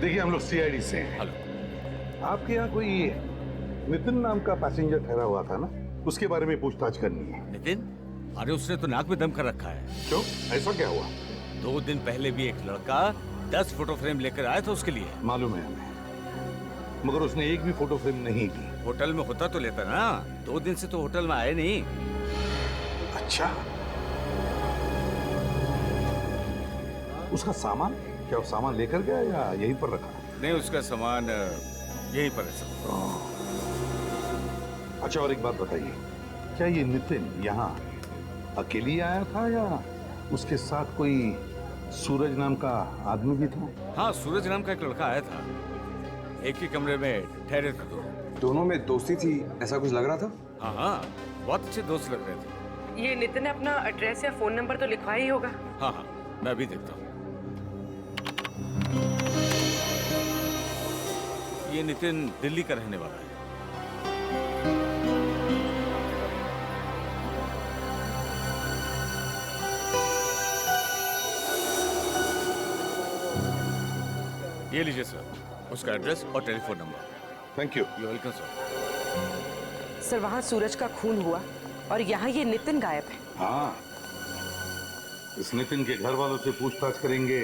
देखिए हम लोग सीआईडी से हैं। हेलो। आपके यहाँ कोई नितिन नाम का पैसेंजर ठहरा हुआ था ना, उसके बारे में पूछताछ करनी है। नितिन? अरे उसने तो नाक में दम कर रखा है। क्यों, ऐसा क्या हुआ? 2 दिन पहले भी एक लड़का 10 फोटो फ्रेम लेकर आया था उसके लिए। मालूम है हमें, मगर उसने एक भी फोटो फ्रेम नहीं ली। होटल में होता तो लेता ना, 2 दिन से तो होटल में आए नहीं। अच्छा, उसका सामान क्या, वो सामान लेकर गया या यहीं पर रखा? नहीं, उसका सामान यहीं पर है सब। अच्छा, और एक बात बताइए, क्या ये नितिन यहाँ अकेली आया था या उसके साथ कोई सूरज नाम का आदमी भी था? हाँ, सूरज नाम का एक लड़का आया था, एक ही कमरे में ठहरे थे दोनों में दोस्ती थी, ऐसा कुछ लग रहा था? हाँ हाँ, बहुत अच्छे दोस्त लग रहे थे। ये नितिन ने अपना एड्रेस या फोन नंबर तो लिखवा ही होगा। हाँ हाँ, मैं भी देखता हूँ। ये नितिन दिल्ली का रहने वाला है। ये लीजिए सर, उसका एड्रेस और telephone number. Thank you. You welcome sir. Sir, वहाँ सूरज का खून हुआ और यहाँ ये नितिन गायब है। हाँ, इस नितिन के घर वालों से पूछताछ करेंगे।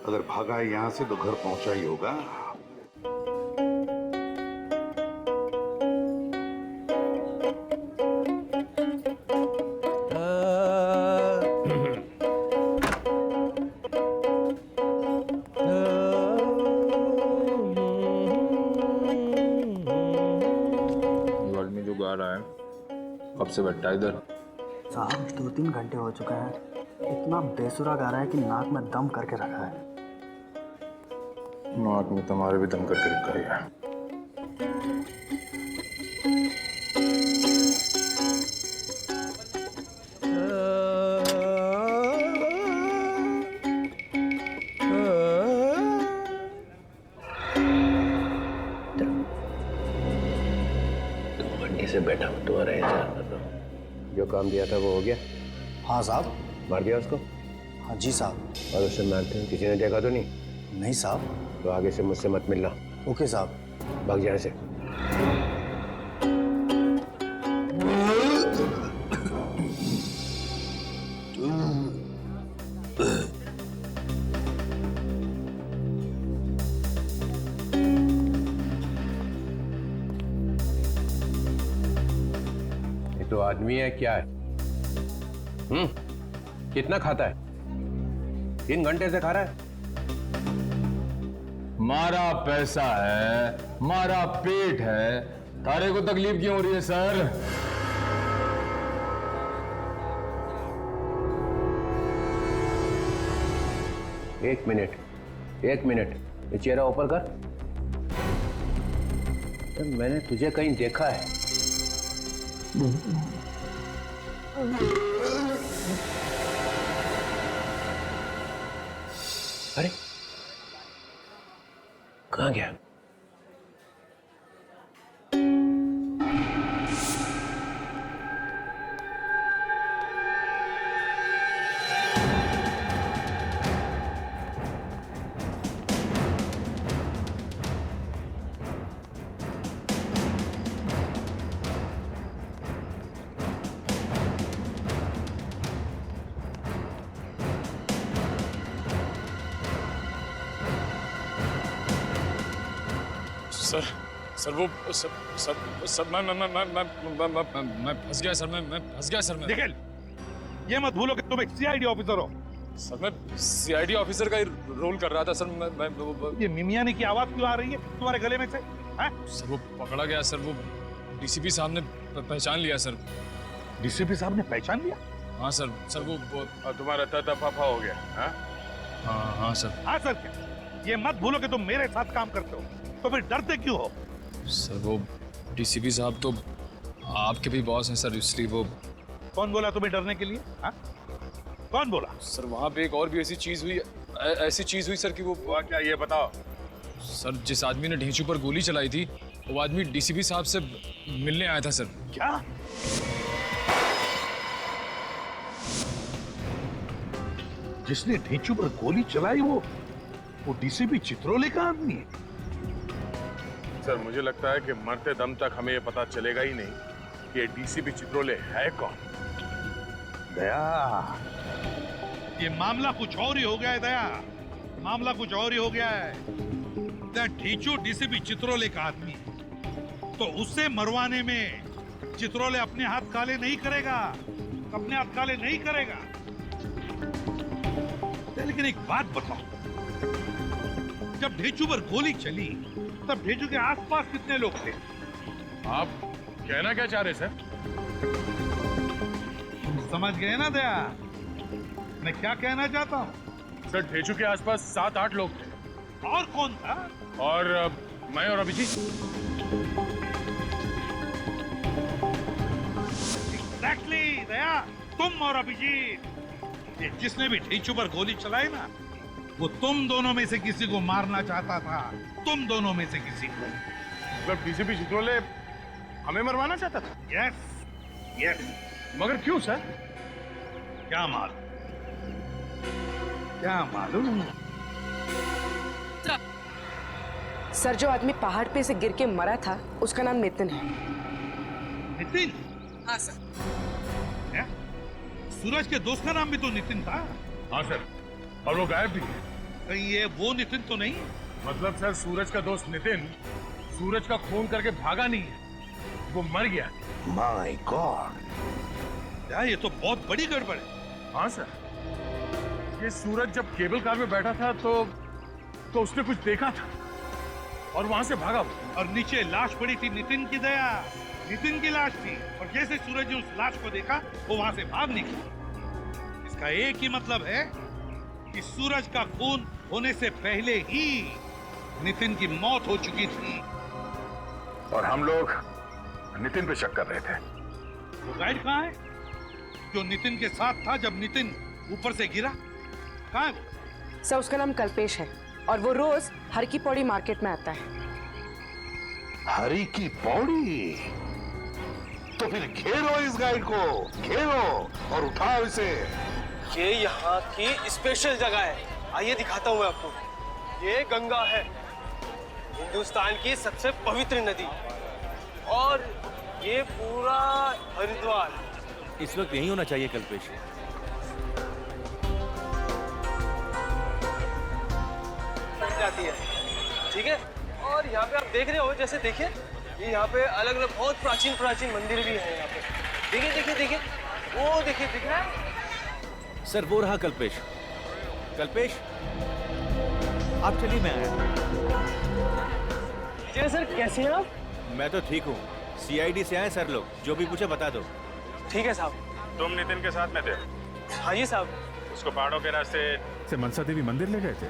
अगर भागा है यहाँ से तो घर पहुंचा ही होगा। आदमी जो गा रहा है कब से बैठा है इधर? साहब 2-3 घंटे हो चुके हैं, इतना बेसुरा गा रहा है कि नाक में दम करके रखा है। नाक में तुम्हारे भी दम करके रखा है। से बैठा हूँ, तुम्हारा इंतजार कर रहा हूँ। जो काम दिया था वो हो गया? हाँ साहब। मार दिया उसको? हाँ जी साहब। और उससे मारते किसी ने देखा तो नहीं? नहीं साहब। तो आगे से मुझसे मत मिलना। ओके साहब। भाग जाने से। तो आदमी है क्या है? कितना खाता है? 3 घंटे से खा रहा है। मारा पैसा है, मारा पेट है, तारे को तकलीफ क्यों हो रही है सर? एक मिनट, ये चेहरा ऊपर कर। तो मैंने तुझे कहीं देखा है। अरे कहाँ गया? सर वो सर मैं फंस गया सर। मैं फंस गया सर। मैं निखिल, ये मत भूलो कि तुम एक सीआईडी ऑफिसर हो। सर मैं सीआईडी ऑफिसर का ही रोल कर रहा था सर। मैं ये मिमियानी की आवाज क्यों आ रही है तुम्हारे गले में से? हैं? सर वो पकड़ा गया सर। वो डीसीपी साहब ने पहचान लिया सर। डीसीपी साहब ने पहचान लिया? हाँ सर। सर वो तुम्हारा तफाफा हो गया? हाँ सर। हाँ सर क्या? ये मत भूलो कि तुम मेरे साथ काम करते हो, तो फिर डरते क्यों हो? सर वो डीसीपी साहब तो आपके भी बॉस हैं सर, इसलिए वो। कौन बोला तुम्हें डरने के लिए? हाँ, कौन बोला? सर वहाँ पे एक और भी ऐसी चीज हुई सर कि वो क्या, ये बताओ। सर जिस आदमी ने ढेंचू पर गोली चलाई थी वो आदमी डीसीपी साहब से मिलने आया था सर। क्या? जिसने ढेंचू पर गोली चलाई वो वो डीसीपी चित्रोले का आदमी है। सर मुझे लगता है कि मरते दम तक हमें यह पता चलेगा ही नहीं कि डीसीपी चित्रोले है कौन। दया, ये मामला कुछ और ही हो गया है दया, मामला कुछ और ही हो गया है। ढीचू डीसीपी चित्रोले का आदमी है, तो उससे मरवाने में चित्रोले अपने हाथ काले नहीं करेगा, अपने हाथ काले नहीं करेगा। लेकिन एक बात बताओ, जब ढीचू पर गोली चली तब ढीचू के आसपास कितने लोग थे? आप कहना क्या चाह रहे सर? तुम समझ गए ना दया मैं क्या कहना चाहता हूँ? सर ढेचू के आसपास 7-8 लोग थे। और कौन था? और मैं और अभिजीत। एग्जैक्टली दया, तुम और अभिजीत। ये जिसने भी ढीचू पर गोली चलाई ना, वो तुम दोनों में से किसी को मारना चाहता था, तुम दोनों में से किसी को। मतलब डीसीपी चित्रोले हमें मरवाना चाहता था? Yes yes. मगर क्यों सर? क्या मालूम, क्या मालूम। सर, जो आदमी पहाड़ पे से गिर के मरा था उसका नाम नितिन है। नितिन? हाँ सर। क्या? सूरज के दोस्त का नाम भी तो नितिन था। हाँ सर, और वो गायब भी है। कहीं ये वो नितिन तो नहीं? मतलब सर सूरज का दोस्त नितिन सूरज का खून करके भागा नहीं है, वो मर गया। माय गॉड, यार ये तो बहुत बड़ी गड़बड़ है। हाँ सर, ये सूरज जब केबल कार में बैठा था तो उसने कुछ देखा था और वहां से भागा वो। और नीचे लाश पड़ी थी नितिन की दया, नितिन की लाश थी। और जैसे सूरज ने उस लाश को देखा वो वहां से भाग निकला। इसका एक ही मतलब है कि सूरज का खून होने से पहले ही नितिन की मौत हो चुकी थी। और हम लोग नितिन पे शक कर रहे थे। वो गाइड कहाँ है जो नितिन के साथ था जब नितिन ऊपर से गिरा? कहाँ है वो? सर, उसका नाम कल्पेश है और वो रोज हर की पौड़ी मार्केट में आता है। हरी की पौड़ी? तो फिर घेरो इस गाइड को, घेरो और उठाओ इसे। ये यहाँ की स्पेशल जगह है, आइए दिखाता हूँ मैं आपको। ये गंगा है, हिंदुस्तान की सबसे पवित्र नदी। और ये पूरा हरिद्वार। इस वक्त यही होना चाहिए कल्पेश। जाती है, ठीक है। और यहाँ पे आप देख रहे हो, जैसे देखिए ये यहाँ पे अलग अलग बहुत प्राचीन प्राचीन मंदिर भी हैं यहाँ पे। देखिए देखिए देखिए, वो देखिए, दिख रहा है? सर वो रहा कल्पेश। कल्पेश, आप चलिए, मैं आया। जी सर, कैसे हैं आप? मैं तो ठीक हूँ। सीआईडी से आए सर लोग, जो भी पूछे बता दो। ठीक है साहब। तुम नितिन के साथ में थे? हाँ जी साहब। उसको पहाड़ों के रास्ते से मनसा देवी मंदिर ले गए थे?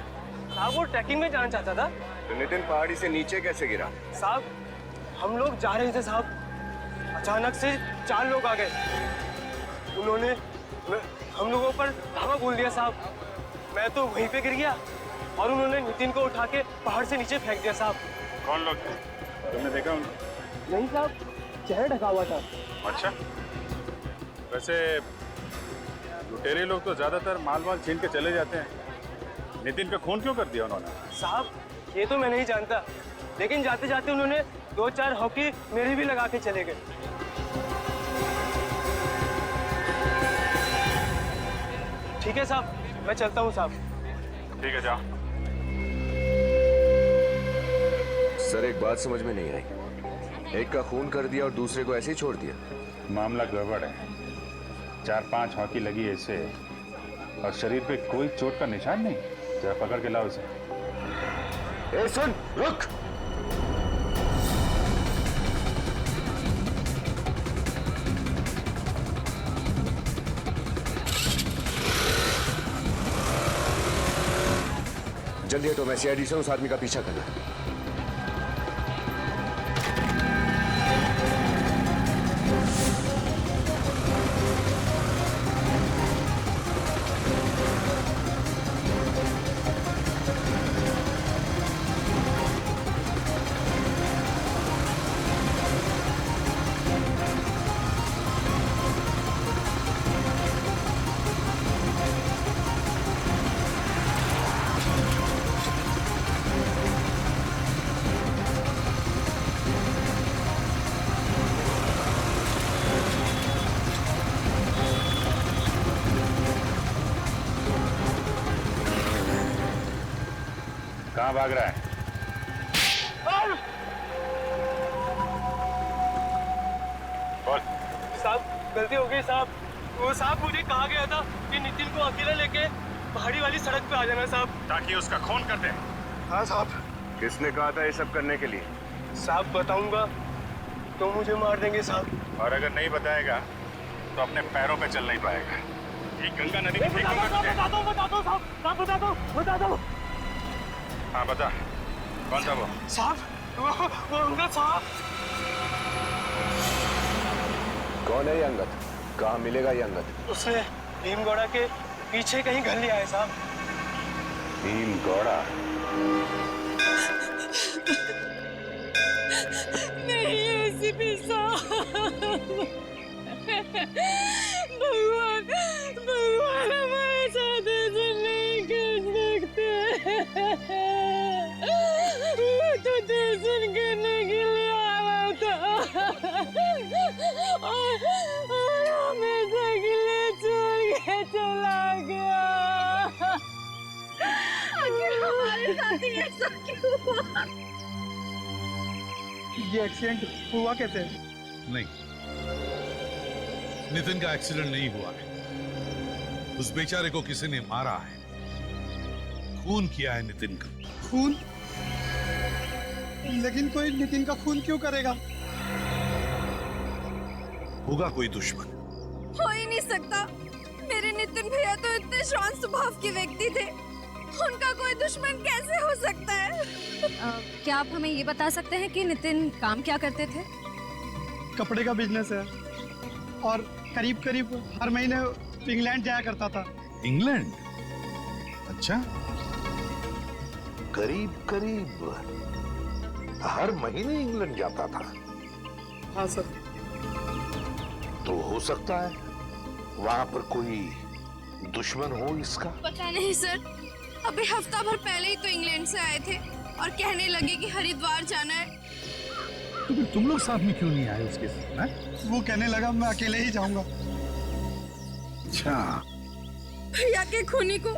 साहब वो ट्रैकिंग में जाना चाहता था। तो नितिन पहाड़ी से नीचे कैसे गिरा? साहब हम लोग जा रहे थे साहब, अचानक से 4 लोग आ गए। उन्होंने हम लोगों पर धावा बोल दिया साहब। मैं तो वहीं पे गिर गया और उन्होंने नितिन को उठा के पहाड़ से नीचे फेंक दिया साहब। कौन लोग थे? तुमने देखा उनको? नहीं साहब, चेहरा ढका हुआ था। अच्छा, वैसे लुटेरे लोग तो ज्यादातर माल वाल छीन के चले जाते हैं। नितिन का खून क्यों कर दिया उन्होंने? साहब ये तो मैं नहीं जानता, लेकिन जाते जाते उन्होंने 2-4 हॉकी मेरे भी लगा के चले गए। ठीक है साहब, मैं चलता हूँ साहब। ठीक है, जाओ। सर एक बात समझ में नहीं आई, एक का खून कर दिया और दूसरे को ऐसे ही छोड़ दिया। मामला गड़बड़ है। 4-5 हॉकी लगी है इसे और शरीर पे कोई चोट का निशान नहीं। जरा पकड़ के लाओ इसे। ए सुन, रुक। जल्दी हटो, मैं सीआईडी से उस आदमी का पीछा करना। कहाँ भाग रहा है? बोल। साहब गलती हो गई साहब। वो साहब मुझे कहा गया था कि नितिन को अकेला लेके पहाड़ी वाली सड़क पे आ जाना साहब। ताकि उसका खून कर दे। हाँ साहब। किसने कहा था ये सब करने के लिए? साहब बताऊंगा तो मुझे मार देंगे साहब। और अगर नहीं बताएगा तो अपने पैरों पे चल नहीं पाएगा। ये गंगा नदी की बता दो साहब, बता दो। हाँ बता, कौन था वो? साहब वो अंगद साहब। कौन है ये अंगद? कहाँ मिलेगा ये अंगद? उसने भीमगौड़ा के पीछे कहीं घर लिया है साहब। भीमगौड़ा? नहीं एसीपी साहब, भगवान हमारे साथ ऐसा नहीं कर सकते। वो तो दर्शन करने के लिए आया था और हमें अकेले छोड़ के चला गया। आखिर हमारे साथ ही ऐसा क्यों हुआ? ये एक्सीडेंट हुआ कैसे? नहीं, नितिन का एक्सीडेंट नहीं हुआ है। उस बेचारे को किसी ने मारा है, खून किया है नितिन का। खून? लेकिन कोई नितिन का खून क्यों करेगा? होगा कोई दुश्मन। हो ही नहीं सकता। मेरे नितिन भैया तो इतने शांत स्वभाव के व्यक्ति थे, उनका कोई दुश्मन कैसे हो सकता है? क्या आप हमें ये बता सकते हैं कि नितिन काम क्या करते थे? कपड़े का बिजनेस है और करीब करीब हर महीने इंग्लैंड जाया करता था। इंग्लैंड? अच्छा। करीब करीब हर महीने इंग्लैंड जाता था? हाँ सर। तो हो सकता है वहां पर कोई दुश्मन हो इसका। पता नहीं सर, अभी हफ्ता भर पहले ही तो इंग्लैंड से आए थे और कहने लगे कि हरिद्वार जाना है। तो फिर तुम लोग साथ में क्यों नहीं आए उसके साथ? वो कहने लगा मैं अकेले ही जाऊंगा। अच्छा। भैया के खूनी को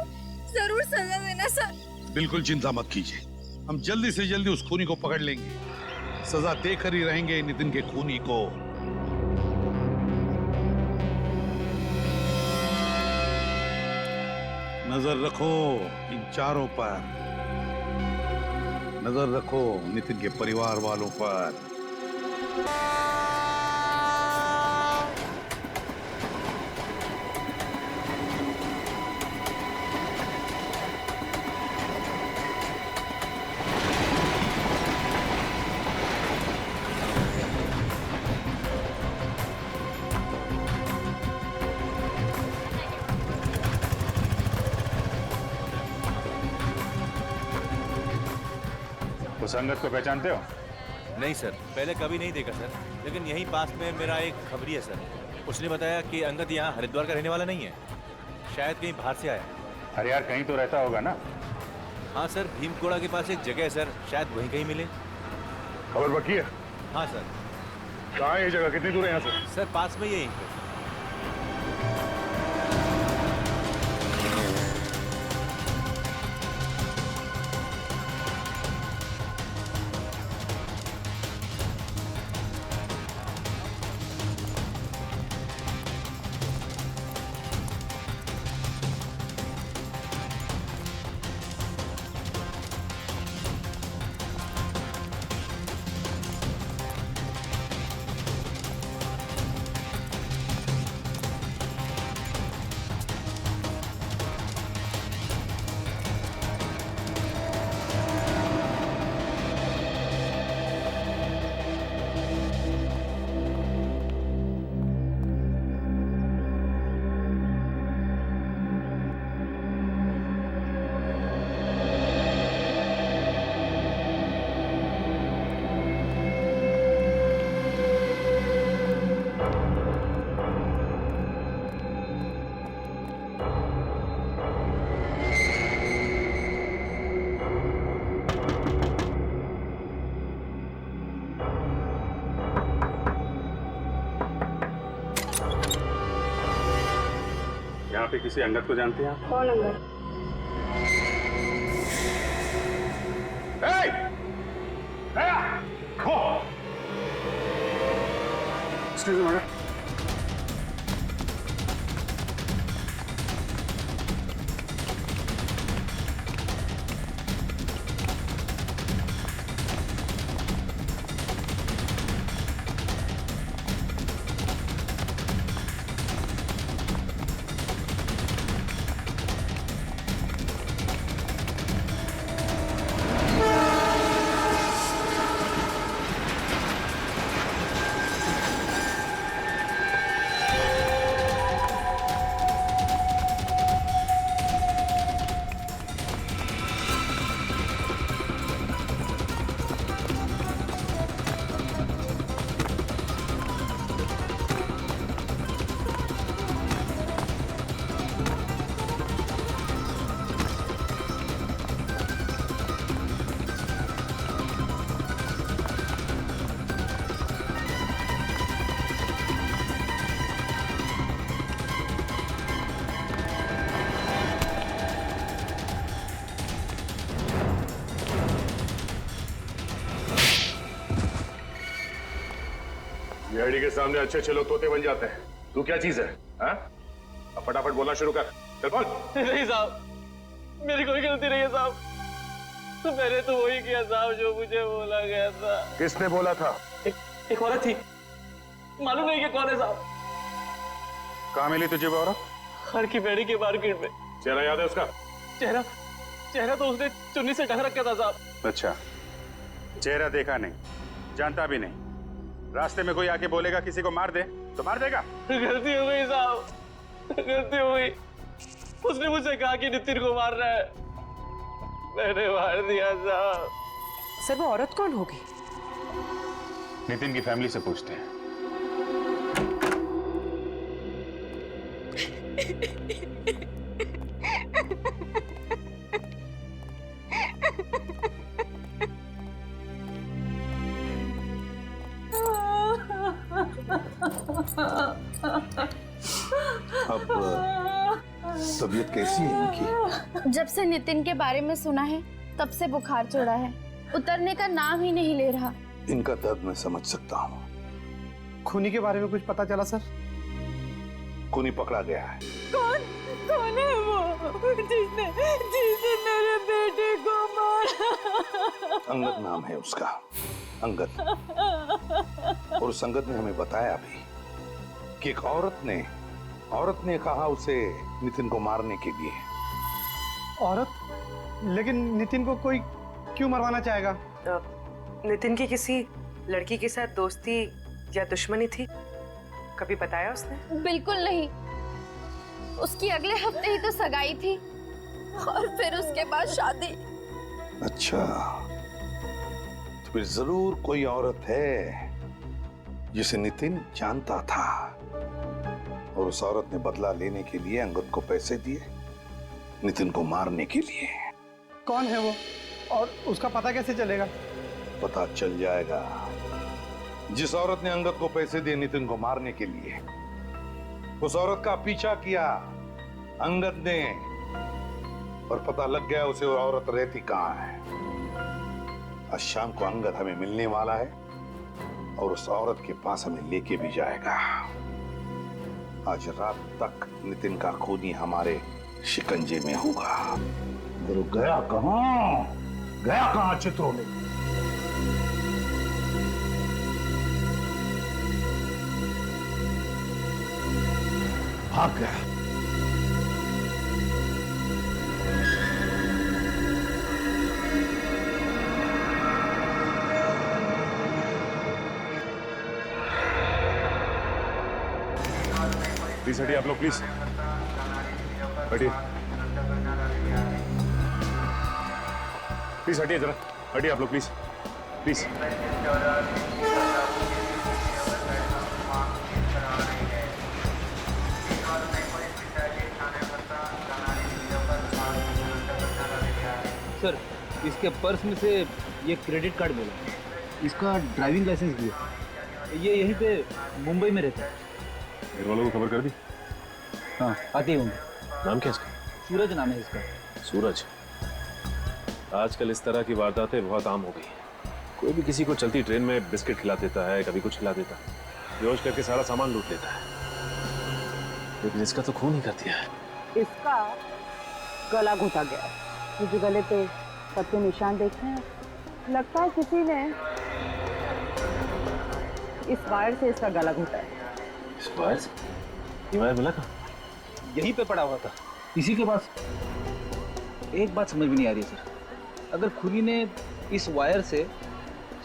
जरूर सजा देना सर। बिल्कुल चिंता मत कीजिए, हम जल्दी से जल्दी उस खूनी को पकड़ लेंगे। सजा देकर ही रहेंगे नितिन के खूनी को। नजर रखो इन चारों पर, नजर रखो नितिन के परिवार वालों पर। उस अंगद को पहचानते हो? नहीं सर, पहले कभी नहीं देखा सर, लेकिन यहीं पास में मेरा एक खबरी है सर। उसने बताया कि अंगद यहाँ हरिद्वार का रहने वाला नहीं है, शायद कहीं बाहर से आया। अरे यार कहीं तो रहता होगा ना। हाँ सर, भीमगौड़ा के पास एक जगह है सर, शायद वहीं कहीं मिले। खबर पक्की है? हाँ सर। कहाँ है ये जगह? कितनी दूर है यहाँ से? सर पास में ही है यहीं पे। यहाँ पे किसी अंगद को जानते हैं आप? कौन Angad? Excuse me madam. VID के सामने अच्छे अच्छे लोग तोते बन जाते हैं। तू क्या चीज है? हाँ? अब फटाफट बोलना शुरू कर। चल बोल। नहीं साहब, मेरी कोई गलती नहीं है साहब। तो मैंने तो वही किया साहब जो मुझे बोला गया था। किसने बोला था? एक औरत थी, मालूम नहीं कि कौन है साहब। कहाँ मिली तुझे वो औरत? हर की बेड़ी के मार्केट में। चेहरा याद है उसका? चेहरा तो उसने चुन्नी से ढक रखा था साहब। अच्छा, चेहरा देखा नहीं, जानता भी नहीं। रास्ते में कोई आके बोलेगा किसी को मार दे तो मार देगा? गलती हो गई साहब, गलती हो गई। उसने मुझसे कहा कि नितिन को मार रहा है, मैंने मार दिया साहब। सर वो औरत कौन होगी? नितिन की फैमिली से पूछते हैं। अब तबीयत कैसी है इनकी? जब से नितिन के बारे में सुना है तब से बुखार चढ़ा है, उतरने का नाम ही नहीं ले रहा। इनका दर्द मैं समझ सकता हूँ। खूनी के बारे में कुछ पता चला सर? खूनी पकड़ा गया है। कौन है वो जिसने मेरे बेटे को मारा? अंगद नाम है उसका, अंगद। और उस अंगद ने हमें बताया भी कि एक औरत ने कहा उसे नितिन को मारने के लिए। औरत? लेकिन नितिन को कोई क्यों मरवाना चाहेगा? नितिन की किसी लड़की के साथ दोस्ती या दुश्मनी थी? कभी बताया उसने? बिल्कुल नहीं, उसकी अगले हफ्ते ही तो सगाई थी और फिर उसके बाद शादी। अच्छा, तो फिर जरूर कोई औरत है जिसे नितिन जानता था और उस औरत ने बदला लेने के लिए अंगद को पैसे दिए नितिन को मारने के लिए। कौन है वो और उसका पता कैसे चलेगा? पता चल जाएगा। जिस औरत ने अंगद को पैसे दिए नितिन को मारने के लिए, उस औरत का पीछा किया अंगद ने और पता लग गया उसे वो औरत रहती कहां है। आज शाम को अंगद हमें मिलने वाला है और उस औरत के पास हमें लेके भी जाएगा। आज रात तक नितिन का खूनी हमारे शिकंजे में होगा। गया कहां चित्रों में? भाग गया। प्लीज हटिए आप लोग, प्लीज हटिए, प्लीज हटिए जरा, हटिए आप लोग प्लीज, प्लीज। सर, इसके पर्स में से ये क्रेडिट कार्ड मिला, इसका ड्राइविंग लाइसेंस भी है। ये यहीं पे मुंबई में रहता है। घर वालों को खबर कर दी? हाँ, आते ही होंगे। नाम क्या इसका? सूरज नाम है इसका। सूरज? आजकल इस तरह की वारदातें बहुत आम हो गई हैं। कोई भी किसी को चलती ट्रेन में बिस्किट खिला देता है, कभी कुछ खिला देता है, बेहोश करके सारा सामान लूट लेता है। लेकिन इसका तो खून ही कर दिया है। इसका गला घोटा गया। ये जो गले पे सबके निशान देखे हैं, लगता है किसी ने इस वायर से इसका गला घोटा है। इस वायर से? ये वायर मिला कहाँ? यहीं पे पड़ा हुआ था, इसी के पास। एक बात समझ में नहीं आ रही सर, अगर खूनी ने इस वायर से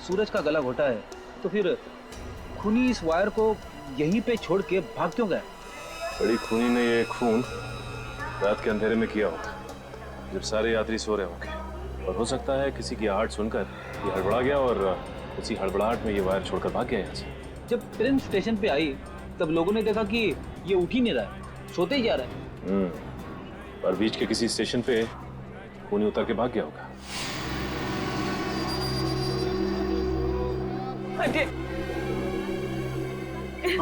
सूरज का गला घोटा है तो फिर खूनी इस वायर को यहीं पे छोड़ के भाग क्यों गया? बड़ी खूनी ने ये खून रात के अंधेरे में किया होगा, जब सारे यात्री सो रहे होंगे। और हो सकता है किसी की आहट सुनकर ये हड़बड़ा गया और उसी हड़बड़ाहट में ये वायर छोड़कर भाग गया यहाँ से। जब ट्रेन स्टेशन पे आई तब लोगों ने देखा कि ये उठ ही नहीं रहा है, सोते ही जा रहा है। और बीच के किसी स्टेशन पे खूनी उतर के भाग गया होगा।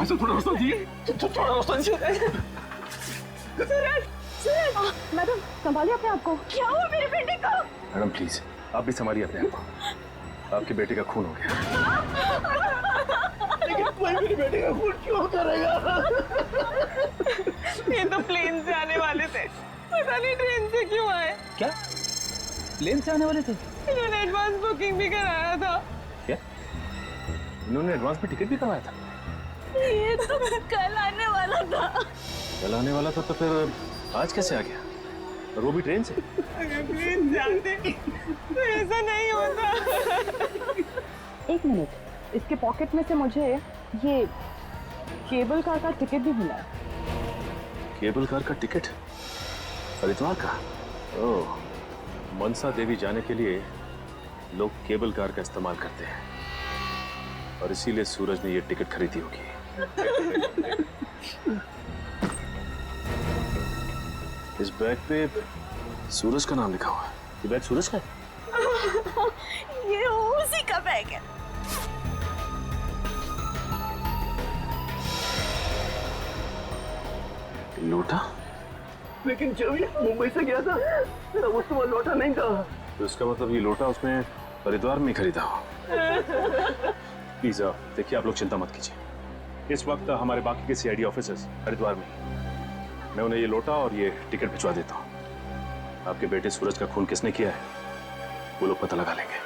ऐसा थोड़ा रास्ता दिए, थोड़ा रास्ता दीजिए। मैडम संभालिए अपने आप को। क्या हुआ मेरे बेटे को? मैडम प्लीज आप भी संभालिए अपने आप को। आपके बेटे का खून हो गया। लेकिन कोई मेरे बेटे का खून क्यों करेगा? ये तो प्लेन से आने वाले थे, पता नहीं ट्रेन से क्यों आए। क्या प्लेन से आने वाले थे? इन्होंने एडवांस बुकिंग भी कराया था। क्या इन्होंने एडवांस में टिकट भी करवाया था? ये तो कल आने वाला था। कल आने वाला था तो फिर आज कैसे आ गया? और वो भी ट्रेन से? अगर प्लेन से आते तो ऐसा नहीं होता। एक मिनट, इसके पॉकेट में से मुझे ये केबल कार का टिकट भी मिला है। केबल कार का टिकट? हरिद्वार का? ओह, मनसा देवी जाने के लिए लोग केबल कार का इस्तेमाल करते हैं और इसीलिए सूरज ने ये टिकट खरीदी होगी। इस बैग पे सूरज का नाम लिखा हुआ है। ये बैग सूरज का है? ये उसी का बैग है। लोटा? लेकिन जब ये मुंबई से गया था तब उस समय लौटा नहीं था। तो इसका मतलब ये लोटा उसने हरिद्वार में खरीदा हो। प्लीज देखिए, आप लोग चिंता मत कीजिए। इस वक्त हमारे बाकी के सीआईडी ऑफिसर्स हरिद्वार में, मैं उन्हें ये लोटा और ये टिकट भिजवा देता हूँ। आपके बेटे सूरज का खून किसने किया है वो लोग पता लगा लेंगे।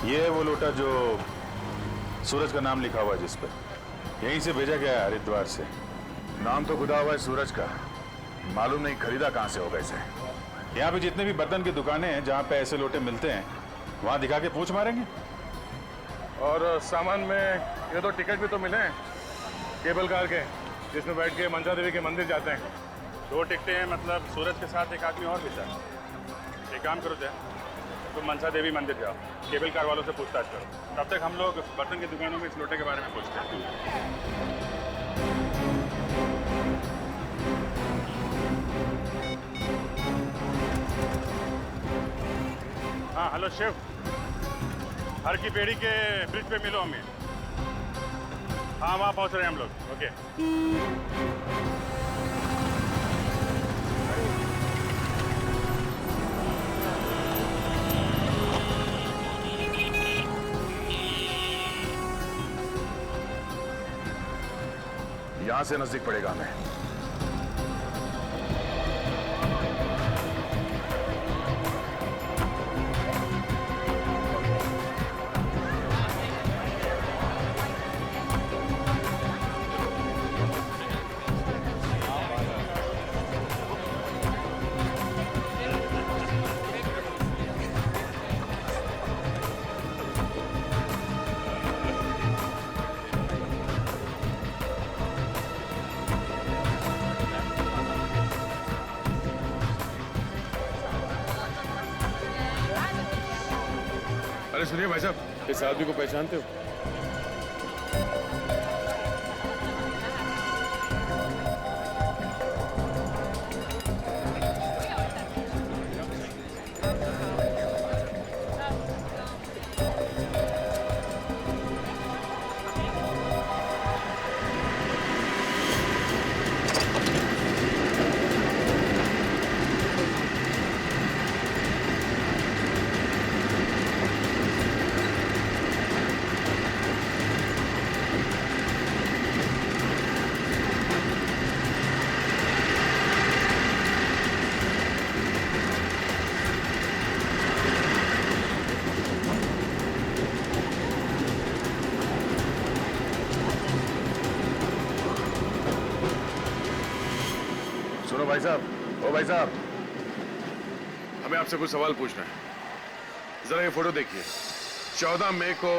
ये है वो लोटा जो सूरज का नाम लिखा हुआ है जिस पर, यहीं से भेजा गया है हरिद्वार से। नाम तो खुदा हुआ है सूरज का, मालूम नहीं खरीदा कहाँ से होगा इसे। यहाँ पे जितने भी बर्तन की दुकानें हैं जहाँ पे ऐसे लोटे मिलते हैं वहाँ दिखा के पूछ मारेंगे। और सामान में ये तो टिकट भी तो मिले हैं केबल कार के, जिसमें बैठ के मनसा देवी के मंदिर जाते हैं। 2 टिकटें हैं, मतलब सूरज के साथ एक आदमी और भी था। एक काम करो जय, तुम मनसा देवी मंदिर जाओ, केबल कार वालों से पूछताछ करो। तब तक हम लोग बर्तन की दुकानों में इस लोटे के बारे में पूछते हैं। हाँ हेलो शिव, हर की पेड़ी के ब्रिज पे मिलो हमें। हाँ वहाँ पहुँच रहे हैं हम लोग। ओके। यहाँ से नजदीक पड़ेगा हमें। अरे सुनिए भाई साहब, इस आदमी को पहचानते हो? सुनो भाई साहब, ओ भाई साहब, हमें आपसे कुछ सवाल पूछना है। जरा ये फोटो देखिए। 14 मई को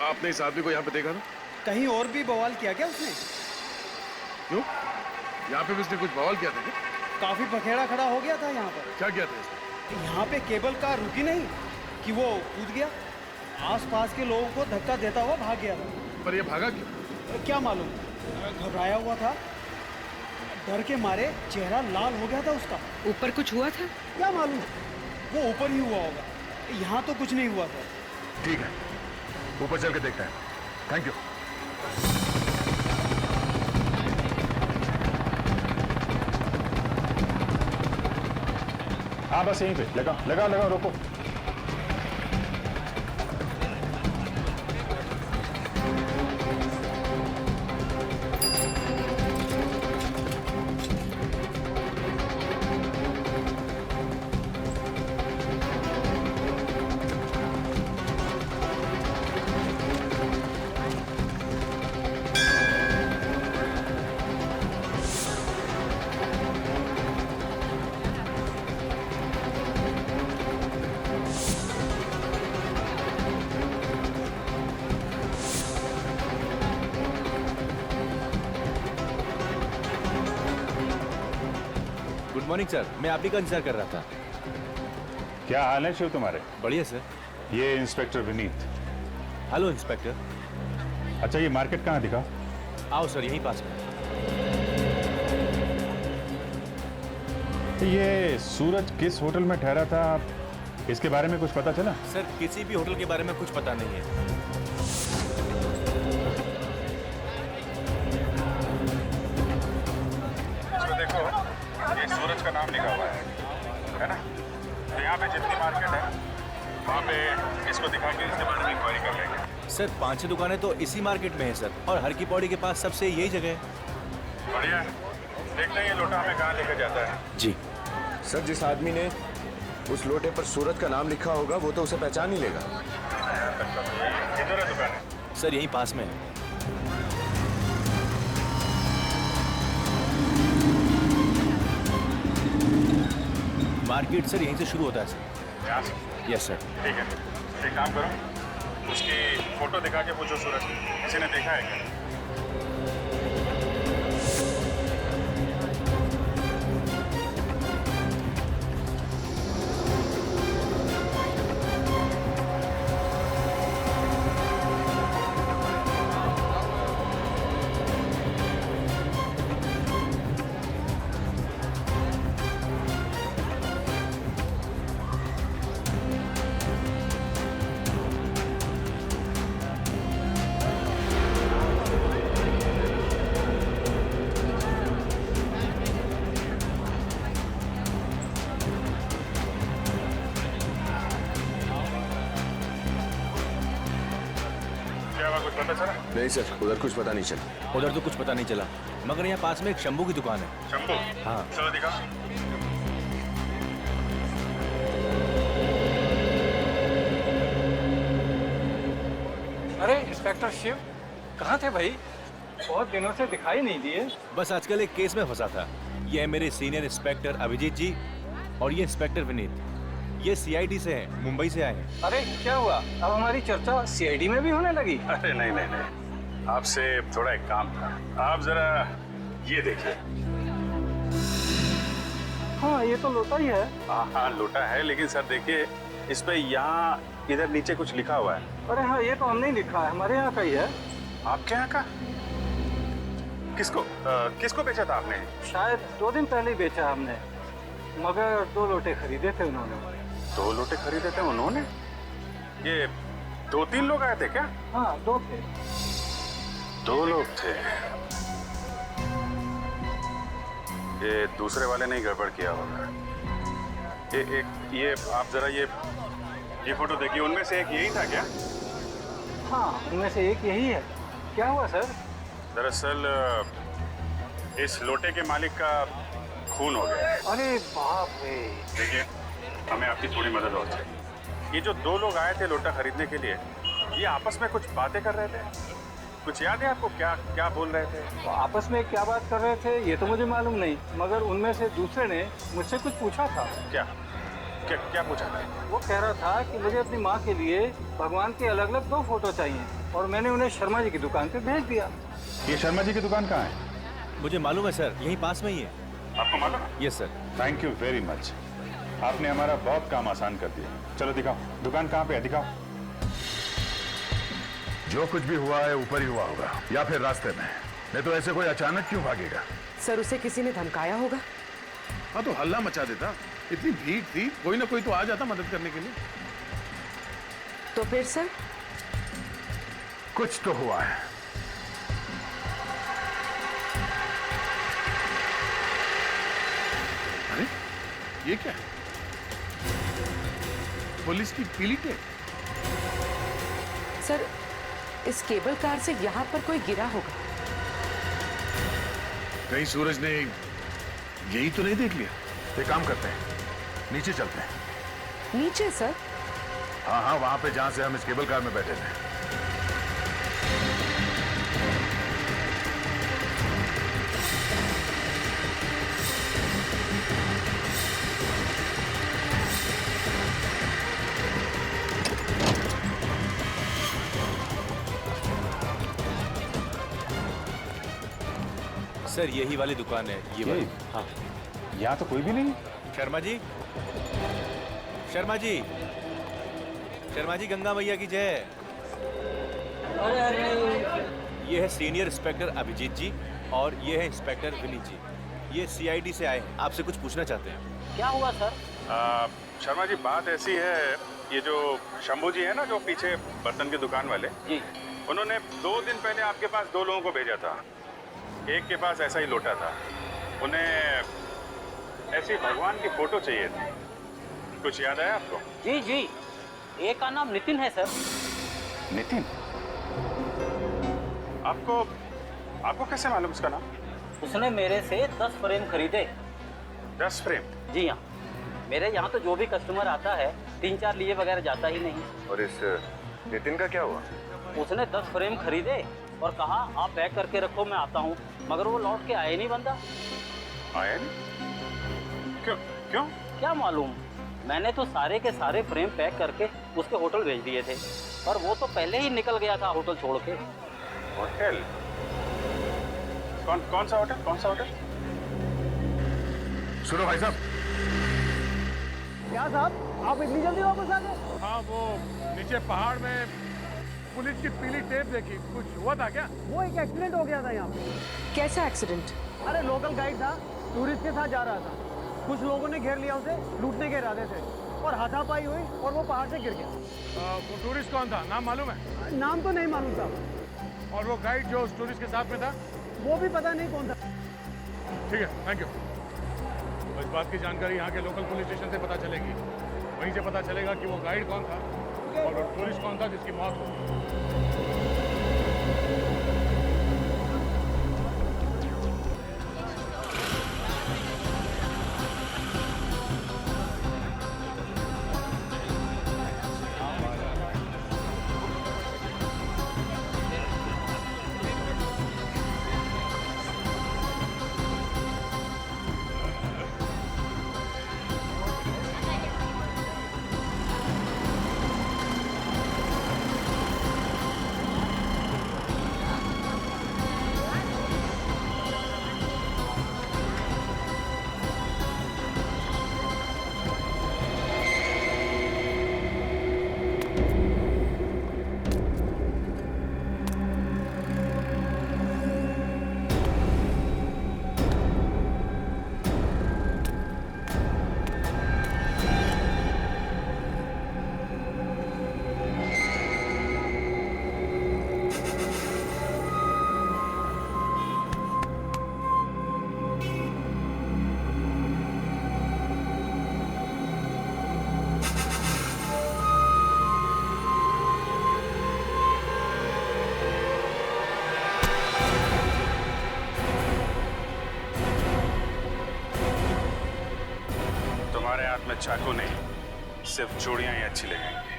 आपने इस आदमी को यहाँ पे देखा ना? कहीं और भी बवाल किया क्या उसने? क्यों? यहाँ पे भी उसने कुछ बवाल किया था क्या? काफी पखेड़ा खड़ा हो गया था यहाँ पर। क्या किया था इसने? यहाँ पे केबल कार रुकी नहीं कि वो कूद गया, आसपास के लोगों को धक्का देता हुआ भाग गया था। पर ये भागा क्यों? क्या मालूम, घबराया हुआ था, डर के मारे चेहरा लाल हो गया था उसका। ऊपर कुछ हुआ था? क्या मालूम, वो ऊपर ही हुआ होगा, यहाँ तो कुछ नहीं हुआ था। ठीक है, ऊपर चल के देखते हैं। Thank you. हाँ बस यहीं पे लगा लगा लगा, रोको। गुड मॉर्निंग सर, मैं आप ही का इंतजार कर रहा था। क्या हाल है शिव तुम्हारे? बढ़िया सर। ये इंस्पेक्टर विनीत। Hello inspector. अच्छा, ये मार्केट कहाँ दिखा? आओ सर, यहीं पास में। ये सूरज किस होटल में ठहरा था, इसके बारे में कुछ पता चला? सर, किसी भी होटल के बारे में कुछ पता नहीं है। देखो, ये सूरज का नाम लिखा हुआ है ना? तो यहाँ पे जितनी मार्केट है वहाँ पे इसको दिखा के इसके बारे में इंक्वायरी कर लेंगे। सर, 5-6 दुकानें तो इसी मार्केट में है सर, और हर की पौड़ी के पास सबसे यही जगह है। बढ़िया, देखते हैं ये लोटा हमें कहाँ लेकर जाता है। जी सर, जिस आदमी ने उस लोटे पर सूरज का नाम लिखा होगा वो तो उसे पहचान ही लेगा। किधर है दुकान? सर, यहीं पास में है। मार्केट सर यहीं से शुरू होता है सर। यहाँ से? Yes sir. ठीक है, एक काम करो, उसकी फोटो दिखा के पूछो सूरज किसी ने देखा है क्या? नहीं सर, उधर कुछ पता नहीं चला। उधर तो कुछ पता नहीं चला, मगर यहाँ पास में एक शंभू की दुकान है। शंभू? हाँ। चलो दिखा। अरे इंस्पेक्टर शिव, कहाँ थे भाई? बहुत दिनों से दिखाई नहीं दिए। बस आजकल एक केस में फंसा था। ये है मेरे सीनियर इंस्पेक्टर अभिजीत जी, और ये इंस्पेक्टर विनीत। ये सीआईडी से हैं, मुंबई से आए हैं। अरे क्या हुआ, अब हमारी चर्चा सीआईडी में भी होने लगी? अरे नहीं नहीं नहीं, आपसे थोड़ा एक काम था। आप जरा ये देखिए। हाँ, ये तो लोटा ही है। हाँ, लोटा है, लेकिन सर देखिए इस पे यहाँ इधर नीचे कुछ लिखा हुआ है। अरे हाँ, ये तो हमने ही लिखा है, हमारे यहाँ का ही है। आपके यहाँ का? किसको किसको बेचा था आपने? शायद 2 दिन पहले ही बेचा हमने, मगर 2 लोटे खरीदे थे उन्होंने। 2 लोटे खरीदे थे उन्होंने? ये 2-3 लोग आए थे क्या? हाँ, 2 थे। 2 लोग थे। ये दूसरे वाले ने गड़बड़ किया होगा। ये आप जरा ये फोटो देखिए, उनमें से एक यही था क्या? हाँ, उनमें से एक यही है। क्या हुआ सर? दरअसल इस लोटे के मालिक का खून हो गया। अरे बाप रे। देखिए, हमें आपकी थोड़ी मदद और चाहिए। ये जो 2 लोग आए थे लोटा खरीदने के लिए, ये आपस में कुछ बातें कर रहे थे। कुछ याद है आपको क्या क्या बोल रहे थे? तो आपस में क्या बात कर रहे थे ये तो मुझे मालूम नहीं, मगर उनमें से दूसरे ने मुझसे कुछ पूछा था। क्या क्या क्या पूछा था? वो कह रहा था कि मुझे अपनी माँ के लिए भगवान के अलग अलग 2 फोटो चाहिए और मैंने उन्हें शर्मा जी की दुकान पे भेज दिया। ये शर्मा जी की दुकान कहाँ है? मुझे मालूम है सर, यहीं पास में ही है। आपको मालूम है? Yes sir. Thank you very much, आपने हमारा बहुत काम आसान कर दिया। चलो दिखाओ, दुकान कहाँ पे है, दिखाओ। जो कुछ भी हुआ है ऊपर ही हुआ होगा या फिर रास्ते में, नहीं तो ऐसे कोई अचानक क्यों भागेगा? सर उसे किसी ने धमकाया होगा। हाँ तो हल्ला मचा देता, इतनी भीड़ थी, कोई ना कोई तो आ जाता मदद करने के लिए। तो फिर सर? कुछ तो हुआ है। अरे ये क्या है? पुलिस की पीली टेप। सर इस केबल कार से यहाँ पर कोई गिरा होगा। कहीं सूरज ने यही तो नहीं देख लिया? एक काम करते हैं, नीचे चलते हैं। नीचे सर? हाँ हाँ, वहां पे जहां से हम इस केबल कार में बैठे थे। सर यही वाली दुकान है, ये वाली। हाँ। यहाँ तो कोई भी नहीं। शर्मा जी, शर्मा जी, शर्मा जी, गंगा मैया की जय। अरे अरे ये है सीनियर इंस्पेक्टर अभिजीत जी और ये है इंस्पेक्टर विनीत जी। ये सीआईडी से आए हैं, आपसे कुछ पूछना चाहते हैं। क्या हुआ सर? शर्मा जी बात ऐसी है, ये जो शंभू जी है ना, जो पीछे बर्तन की दुकान वाले जी, उन्होंने 2 दिन पहले आपके पास 2 लोगों को भेजा था। एक के पास ऐसा ही लोटा था, उन्हें ऐसी भगवान की फोटो चाहिए थी। कुछ याद आया आपको? जी जी, एक का नाम नितिन है सर। नितिन? आपको आपको कैसे मालूम उसका नाम? उसने मेरे से 10 फ्रेम खरीदे। 10 फ्रेम? जी हाँ, मेरे यहाँ तो जो भी कस्टमर आता है 3-4 लिए बगैर जाता ही नहीं। और इस नितिन का क्या हुआ? उसने 10 फ्रेम खरीदे और कहा आप पैक करके रखो, मैं आता हूँ, मगर वो लौट के आया नहीं बंदा। आया नहीं? क्यों क्यों? क्या मालूम, मैंने तो सारे के सारे फ्रेम पैक करके उसके होटल भेज दिए थे, पर वो तो पहले ही निकल गया था होटल छोड़ के। होटल? कौन सा होटल? कौन सा होटल? सुनो भाई साहब। क्या साहब, आप इतनी जल्दी वापस आ गए? हाँ, वो नीचे पहाड़ में पुलिस की पीली टेप देखी, कुछ हुआ था क्या? वो एक एक्सीडेंट हो गया था यहाँ पे। कैसा एक्सीडेंट? अरे लोकल गाइड था, टूरिस्ट के साथ जा रहा था, कुछ लोगों ने घेर लिया उसे, लूटने के इरादे से, और हाथापाई हुई और वो पहाड़ से गिर गया। वो टूरिस्ट कौन था, नाम मालूम है? नाम तो नहीं मालूम था। और वो गाइड जो उस टूरिस्ट के साथ में था? वो भी पता नहीं कौन था। ठीक है, थैंक यू। तो इस बात की जानकारी यहाँ के लोकल पुलिस स्टेशन से पता चलेगी, वहीं से पता चलेगा कि वो गाइड कौन था और वो टूरिस्ट कौन था जिसकी मौत हुई। में चाकू नहीं, सिर्फ चूड़ियां ही अच्छी लगेंगी।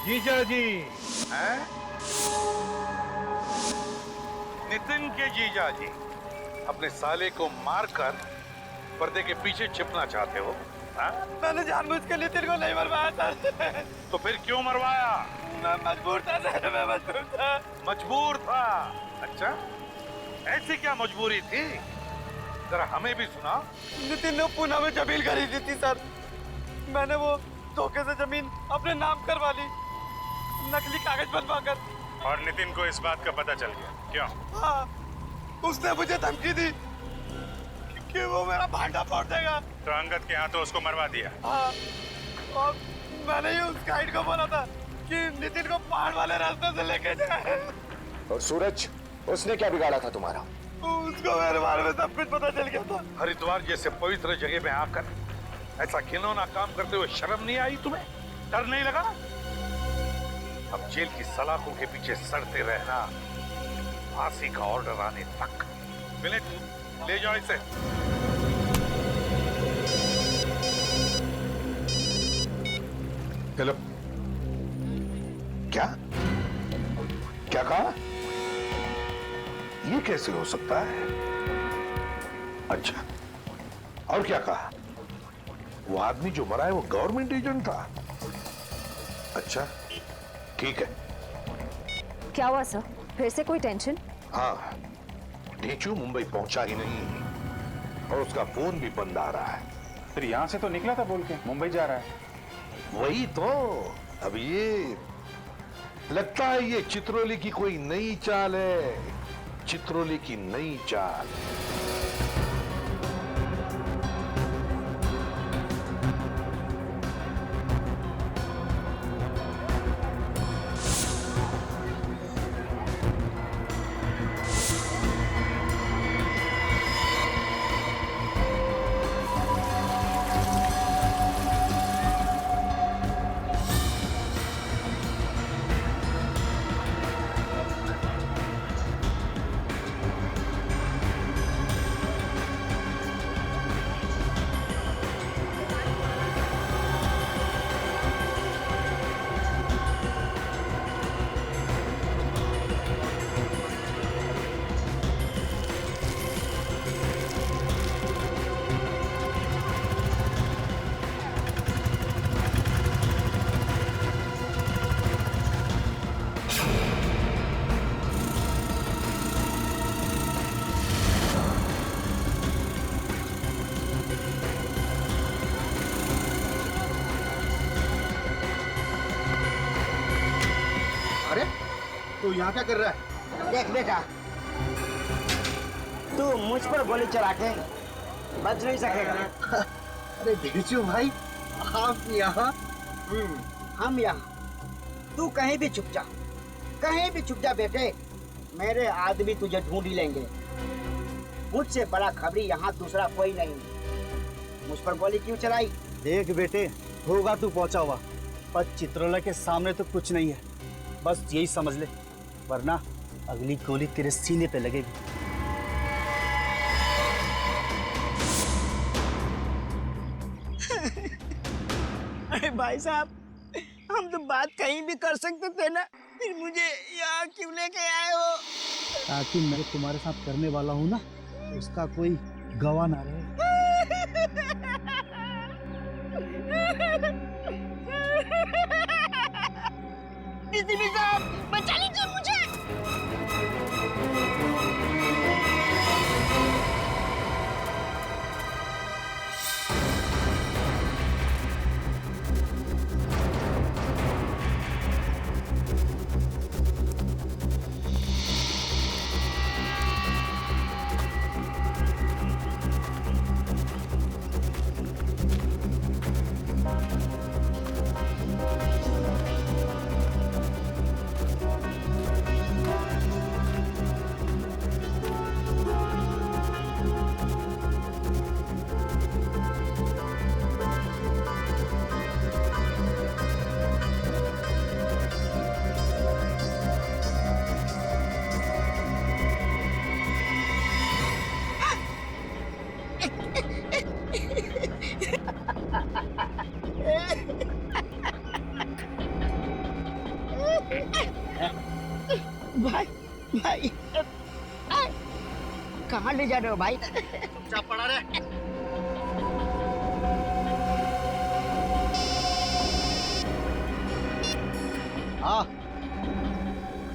जीजा जी हैं? नितिन के जीजा जी अपने साले को मारकर पर्दे के पीछे छिपना चाहते हो? हाँ? मैंने जानबूझ के नितिन को नहीं मरवाया सर। तो फिर क्यों मरवाया? मैं मजबूर था सर, मैं मजबूर था। मजबूर था? अच्छा, ऐसी क्या मजबूरी थी? जरा हमें भी सुना। नितिन ने पुणे में जमीन खरीदी थी सर। मैंने वो धोखे से जमीन अपने नाम करवा ली, नकली कागज बनवा कर। और नितिन को इस बात का पता चल गया? क्यों? हाँ, उसने मुझे धमकी दी कि वो मेरा भांडा फोड़ देगा। तो अंगद के हाथों उसको मरवा दिया? हाँ, और मैंने ही उस गाइड को बोला था कि नितिन को पहाड़ वाले रास्ते से लेके जाए। और सूरज, उसने क्या बिगाड़ा था तुम्हारा? उसको मेरे बारे में सब कुछ पता चल गया था। हरिद्वार जैसे पवित्र जगह में आकर ऐसा घिनौना काम करते हुए शर्म नहीं आई तुम्हें? डर नहीं लगा? अब जेल की सलाखों के पीछे सड़ते रहना, फांसी का ऑर्डर आने तक। विनीत, ले जाओ इसे। चलो। क्या क्या कहा? ये कैसे हो सकता है? अच्छा, और क्या कहा? वो आदमी जो मरा है वो गवर्नमेंट एजेंट था? अच्छा, ठीक है। क्या हुआ सर, फिर से कोई टेंशन? हाँ, ढेंचू मुंबई पहुंचा ही नहीं और उसका फोन भी बंद आ रहा है। फिर यहां से तो निकला था बोल के मुंबई जा रहा है। वही तो। अब ये लगता है ये चित्रोली की कोई नई चाल है, चित्रोली की नई चाल। तू यहाँ क्या कर रहा है? देख बेटा, तू मुझ पर गोली चला के बच नहीं सकेगा। अरे ढेंचू भाई, आप यहाँ? हम यहाँ। तू कहीं भी छुप जा, कहीं भी छुप जा बेटे, मेरे आदमी तुझे ढूंढ ही लेंगे। मुझसे बड़ा खबरी यहाँ दूसरा कोई नहीं। मुझ पर गोली क्यों चलाई? देख बेटे, होगा तू पहुंचा हुआ, पर चित्रोला के सामने तो कुछ नहीं है, बस यही समझ ले, वरना अगली गोली तेरे सीने पे लगेगी। अरे भाई साहब, हम तो बात कहीं भी कर सकते थे ना, फिर मुझे यहाँ क्यों लेके आए हो? ताकि मैं तुम्हारे साथ करने वाला हूँ ना, उसका कोई गवाह ना रहे। साहब, बचा लीजिए मुझे। भाई कहाँ ले जा रहे हो भाई? चुपचाप पड़ा रहे। हाँ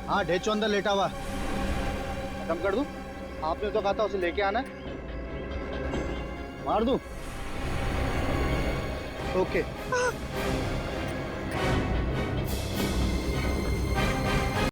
हाँ, ढेचो अंदर लेटा हुआ। खत्म कर दूं? आपने तो कहा था उसे लेके आना है। मार दूं? ओके।